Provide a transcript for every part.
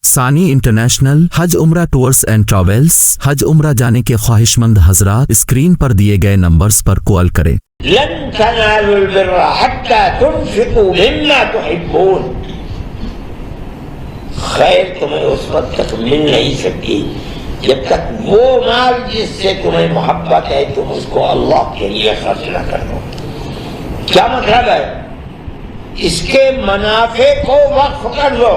ثانی انٹرنیشنل حج عمرہ tours and travels. حج عمرہ جانے کے خواہش مند حضرات اسکرین پر دیے گئے نمبرز پر کال کریں۔ لن تنالوا البر حتى تنفقوا مما تحبون، خیر تمہیں اس وقت تک مل نہیں سکتی جب تک وہ مال جس سے تمہیں محبت ہے تم اس کو اللہ کے لیے خرچ نہ کرو۔ کیا مطلب ہے؟ اس کے منافع کو وقف کر دو۔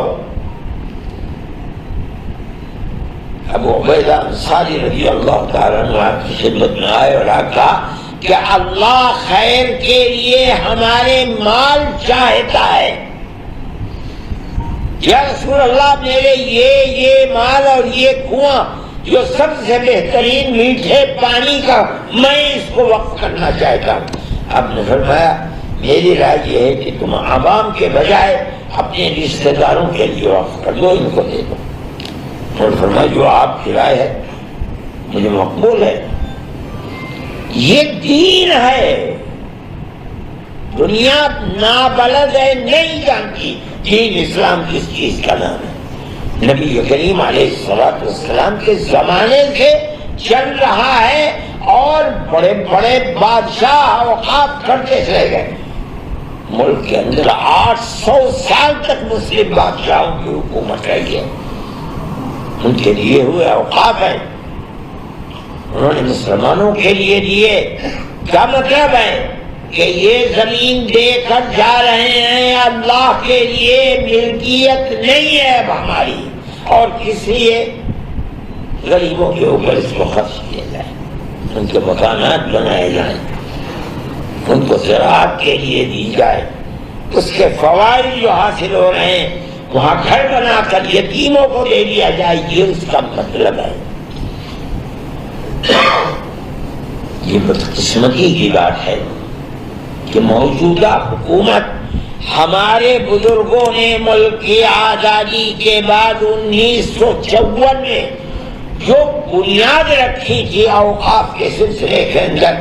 ابو عبیدہ انصاری رضی اللہ تعالیٰ عنہ آپ کی خدمت میں آئے اور آپ کہا کہ اللہ خیر کے لیے ہمارے مال چاہتا ہے۔ یا رسول اللہ، میرے یہ مال اور یہ کنواں جو سب سے بہترین میٹھے پانی کا، میں اس کو وقف کرنا چاہتا ہوں۔ آپ نے فرمایا میری رائے یہ ہے کہ تم عوام کے بجائے اپنے رشتہ داروں کے لیے وقف کر دو، ان کو دے دو۔ اور فرمایا جو آپ کی رائے ہے مجھے مقبول ہے۔ یہ دین ہے، دنیا نابلد ہے، نہیں جانتی دین اسلام کس چیز کا نام ہے۔ نبی کریم علیہ السلام کے زمانے سے چل رہا ہے اور بڑے بڑے بادشاہ اوقاف کرتے چلے گئے۔ ملک کے اندر 800 سال تک مسلم بادشاہوں کی حکومت رہی ہے، ان کے لیے ہوئے اوقاف ہیں، انہوں نے مسلمانوں کے لیے دیے۔ کیا مطلب ہے کہ یہ زمین دے کر جا رہے ہیں، اللہ کے لیے ملکیت نہیں ہے اب ہماری، اور کس لیے؟ غریبوں کے اوپر اس کو خرچ کیا جائے، ان کے مکانات بنائے جائیں، ان کو زراعت کے لیے دی جائے، اس کے فوائد جو حاصل ہو رہے ہیں وہاں گھر بنا کر یتیموں کو دے دیا جائے، یہ اس کا مطلب ہے۔ یہ بدقسمتی کی بات ہے کہ موجودہ حکومت، ہمارے بزرگوں نے ملک کی آزادی کے بعد 1954 میں جو بنیاد رکھی تھی اوقاف کے سلسلے کے اندر،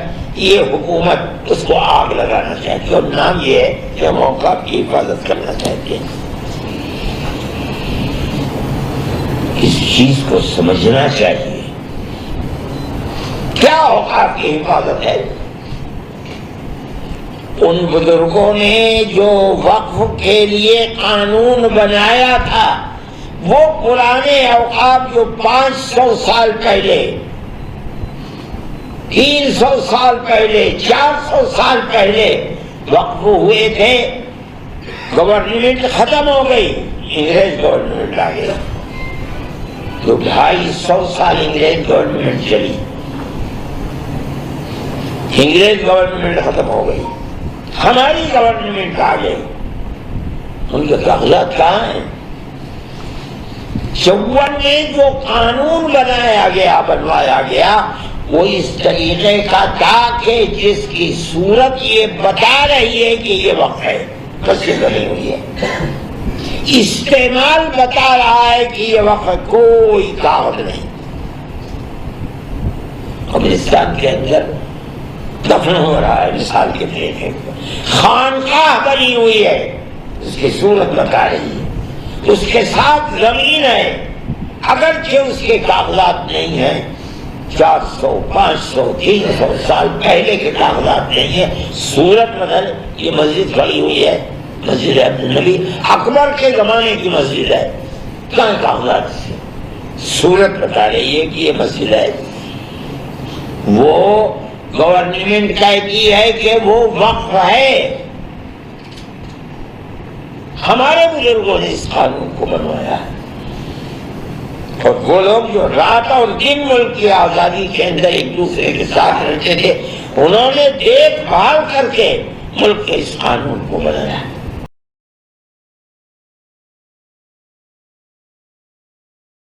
یہ حکومت اس کو آگ لگانا چاہتی ہے، اور نام یہ ہے کہ ہم اوقاف کی حفاظت کرنا چاہتے ہیں۔ اس چیز کو سمجھنا چاہیے، کیا اوقاف کی حفاظت ہے؟ ان بزرگوں نے جو وقف کے لیے قانون بنایا تھا، وہ پرانے اوقاف جو 500 سال پہلے، 300 سال پہلے، 400 سال پہلے وقف ہوئے تھے، گورنمنٹ ختم ہو گئی، انگریز گورنمنٹ آ گئی، تو 250 سال انگریز گورنمنٹ چلی، انگریز گورنمنٹ ختم ہو گئی، ہماری گورنمنٹ آ گئی، ان کے کاغذات کہاں ہیں؟ 54 میں جو قانون بنایا گیا، بنوایا گیا، وہ اس طریقے کا تھا کہ جس کی صورت یہ بتا رہی ہے کہ یہ وقف ہے، بس یہ بنی ہوئی ہے، استعمال بتا رہا ہے کہ یہ وقف، کوئی کاغذ نہیں۔ قبرستان کے اندر دفن ہو رہا ہے، مثال کے طور پر خانقاہ بنی ہوئی ہے، اس کی صورت بتا رہی ہے، اس کے ساتھ زمین ہے، اگرچہ اس کے کاغذات نہیں ہیں، 400 500 300 سال پہلے کے کاغذات نہیں ہیں، صورت بدل۔ یہ مسجد کھڑی ہوئی ہے، مسجد نبی اکبر کے زمانے کی مسجد ہے، کہاں کاغذات سے؟ صورت بتا رہی ہے کہ یہ مسجد ہے۔ وہ گورنمنٹ کہتی ہے کہ وہ وقف ہے، ہمارے بزرگوں نے اس قانون کو بنوایا ہے، اور وہ لوگ جو رات اور دن ملک کی آزادی کے اندر ایک دوسرے کے ساتھ رہتے تھے، انہوں نے دیکھ بھال کر کے ملک کے اس قانون کو بنایا۔